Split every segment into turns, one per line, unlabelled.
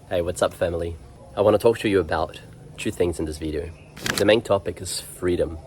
Hey, what's up, family? I want to talk to you about two things in this video. The main topic is freedom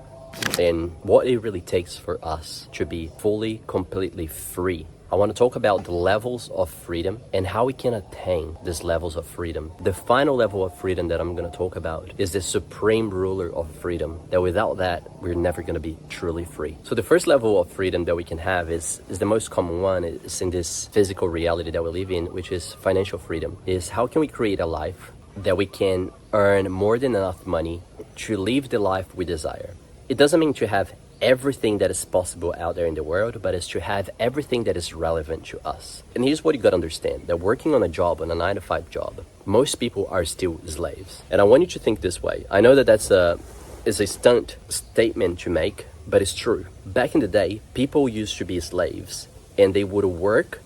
and what it really takes for us to be fully, completely free. I want to talk about the levels of freedom and how we can attain these levels of freedom. The final level of freedom that I'm going to talk about is the supreme ruler of freedom, that without that, we're never going to be truly free. So the first level of freedom that we can have is the most common one. It's in this physical reality that we live in, which is financial freedom. Is how can we create a life that we can earn more than enough money to live the life we desire. It doesn't mean to have everything that is possible out there in the world, but it's to have everything that is relevant to us. And here's what you got to understand, that working on a job, on a 9-to-5 job, most people are still slaves. And I want you to think this way. I know that that's a stunt statement to make, but it's true. Back in the day, people used to be slaves and they would work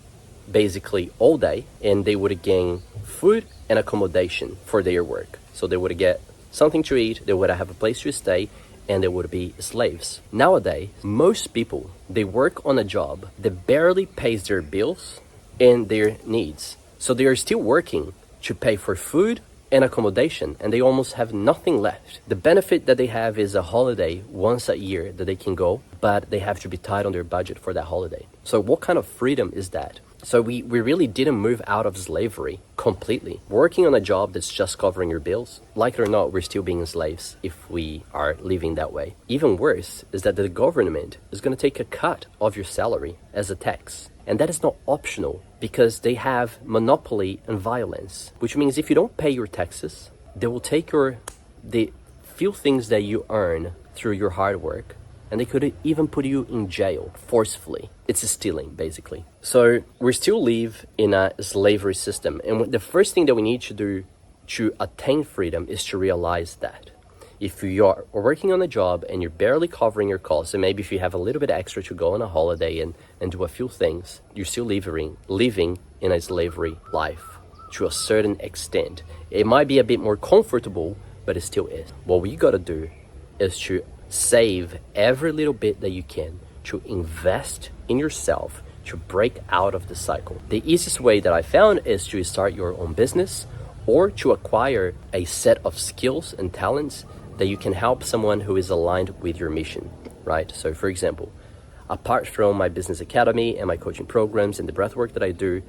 basically all day and they would gain food and accommodation for their work. So they would get something to eat, they would have a place to stay, and they would be slaves. Nowadays, most people, they work on a job that barely pays their bills and their needs. So they are still working to pay for food and accommodation, and they almost have nothing left. The benefit that they have is a holiday once a year that they can go, but they have to be tight on their budget for that holiday. So what kind of freedom is that? So we really didn't move out of slavery completely. Working on a job that's just covering your bills, like it or not, we're still being slaves if we are living that way. Even worse is that the government is going to take a cut of your salary as a tax. And that is not optional because they have monopoly and violence, which means if you don't pay your taxes, they will take the few things that you earn through your hard work, and they could even put you in jail forcefully. It's stealing, basically. So we still live in a slavery system. And the first thing that we need to do to attain freedom is to realize that if you are working on a job and you're barely covering your costs, and maybe if you have a little bit extra to go on a holiday and do a few things, you're still living in a slavery life to a certain extent. It might be a bit more comfortable, but it still is. What we got to do is to save every little bit that you can, to invest in yourself, to break out of the cycle. The easiest way that I found is to start your own business or to acquire a set of skills and talents that you can help someone who is aligned with your mission, right? So for example, apart from my business academy and my coaching programs and the breathwork that I do,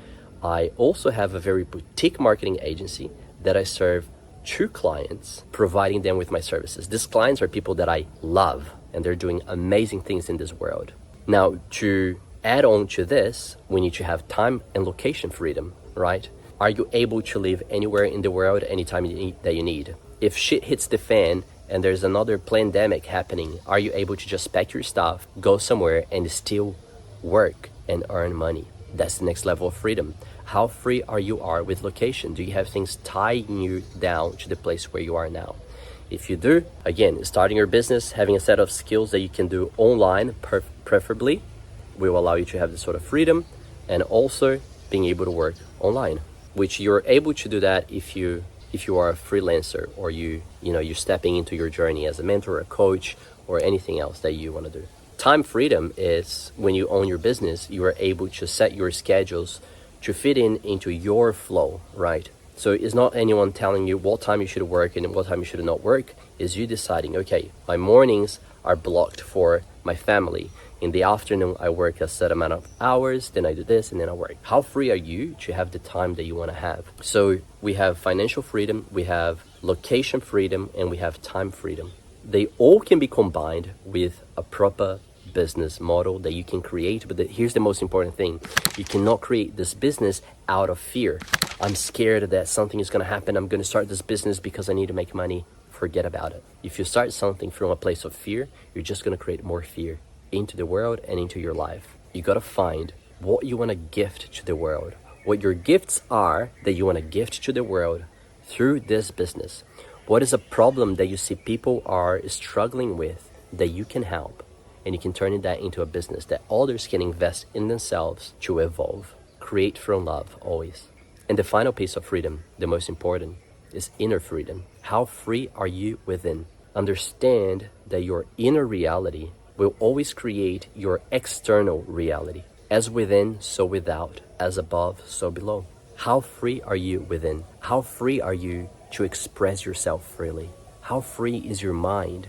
I also have a very boutique marketing agency that I serve 2 clients, providing them with my services. These clients are people that I love and they're doing amazing things in this world. Now, to add on to this, we need to have time and location freedom, right? Are you able to live anywhere in the world anytime that you need? If shit hits the fan and there's another pandemic happening, are you able to just pack your stuff, go somewhere and still work and earn money? That's the next level of freedom. How free are you with location? Do you have things tying you down to the place where you are now? If you do, again, starting your business, having a set of skills that you can do online, preferably, will allow you to have this sort of freedom, and also being able to work online, which you're able to do that if you are a freelancer or you're stepping into your journey as a mentor, a coach, or anything else that you want to do. Time freedom is when you own your business, you are able to set your schedules to fit into your flow, right? So it's not anyone telling you what time you should work and what time you should not work. It's you deciding, okay, my mornings are blocked for my family. In the afternoon, I work a set amount of hours, then I do this, and then I work. How free are you to have the time that you want to have? So we have financial freedom, we have location freedom, and we have time freedom. They all can be combined with a proper business model that you can create. But here's the most important thing. You cannot create this business out of fear. I'm scared that something is going to happen. I'm going to start this business because I need to make money. Forget about it. If you start something from a place of fear, you're just going to create more fear into the world and into your life. You got to find what you want to gift to the world, what your gifts are that you want to gift to the world through this business. What is a problem that you see people are struggling with that you can help? And you can turn that into a business that others can invest in themselves to evolve. Create from love, always. And the final piece of freedom, the most important, is inner freedom. How free are you within? Understand that your inner reality will always create your external reality. As within, so without. As above, so below. How free are you within? How free are you to express yourself freely? How free is your mind?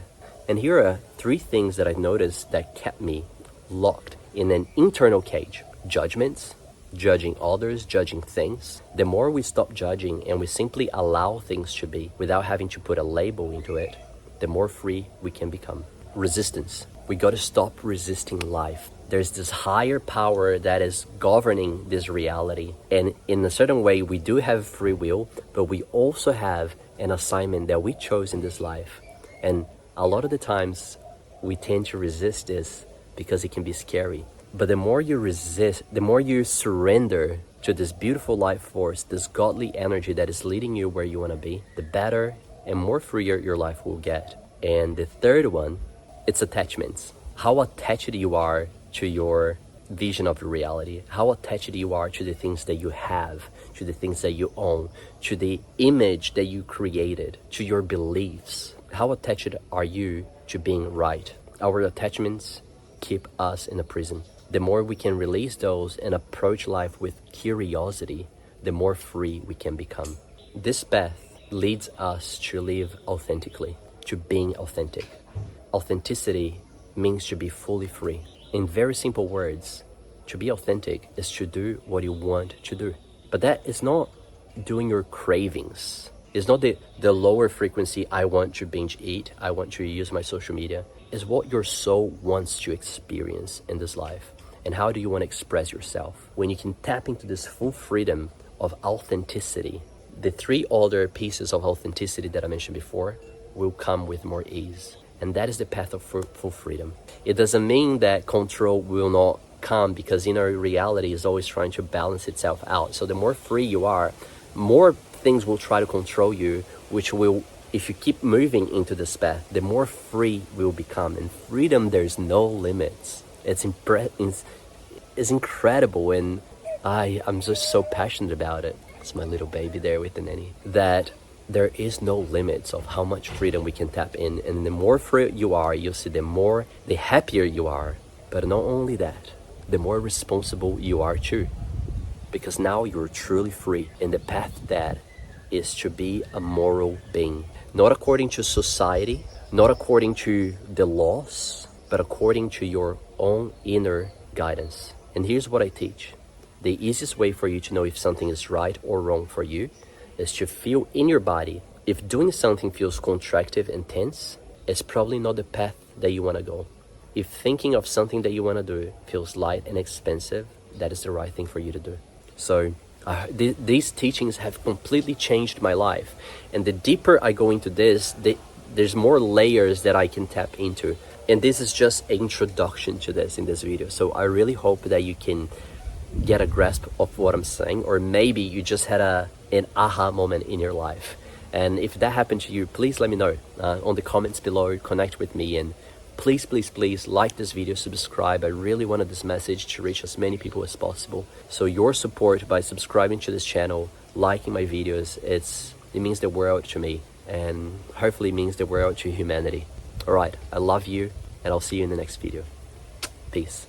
And here are 3 things that I've noticed that kept me locked in an internal cage. Judgments, judging others, judging things. The more we stop judging and we simply allow things to be without having to put a label into it, the more free we can become. Resistance. We got to stop resisting life. There's this higher power that is governing this reality. And in a certain way, we do have free will, but we also have an assignment that we chose in this life. And a lot of the times we tend to resist this because it can be scary. But the more you resist, the more you surrender to this beautiful life force, this godly energy that is leading you where you want to be, the better and more freer your life will get. And the third one, it's attachments. How attached you are to your vision of reality, how attached you are to the things that you have, to the things that you own, to the image that you created, to your beliefs. How attached are you to being right? Our attachments keep us in a prison. The more we can release those and approach life with curiosity, the more free we can become. This path leads us to live authentically, to being authentic. Authenticity means to be fully free. In very simple words, to be authentic is to do what you want to do. But that is not doing your cravings. It's not the lower frequency, I want to binge eat, I want to use my social media. It's what your soul wants to experience in this life. And how do you want to express yourself? When you can tap into this full freedom of authenticity, the 3 other pieces of authenticity that I mentioned before will come with more ease. And that is the path of full freedom. It doesn't mean that control will not come, because inner reality is always trying to balance itself out. So the more free you are, more things will try to control you, which will, if you keep moving into this path, the more free we'll become. And freedom, there's no limits. It's incredible, and I'm just so passionate about it. It's my little baby there with the nanny. That there is no limits of how much freedom we can tap in. And the more free you are, you'll see the happier you are. But not only that, the more responsible you are too. Because now you're truly free in the path that is to be a moral being. Not according to society, not according to the laws, but according to your own inner guidance. And here's what I teach. The easiest way for you to know if something is right or wrong for you is to feel in your body. If doing something feels contractive and tense, it's probably not the path that you want to go. If thinking of something that you want to do feels light and expensive, that is the right thing for you to do. So these teachings have completely changed my life. And the deeper I go into this, there's more layers that I can tap into. And this is just an introduction to this in this video. So I really hope that you can get a grasp of what I'm saying, or maybe you just had an aha moment in your life. And if that happened to you, please let me know on the comments below. Connect with me, and please like this video, subscribe. I really wanted this message to reach as many people as possible. So your support by subscribing to this channel, liking my videos, it means the world to me, and hopefully means the world to humanity. All right, I love you, and I'll see you in the next video. Peace.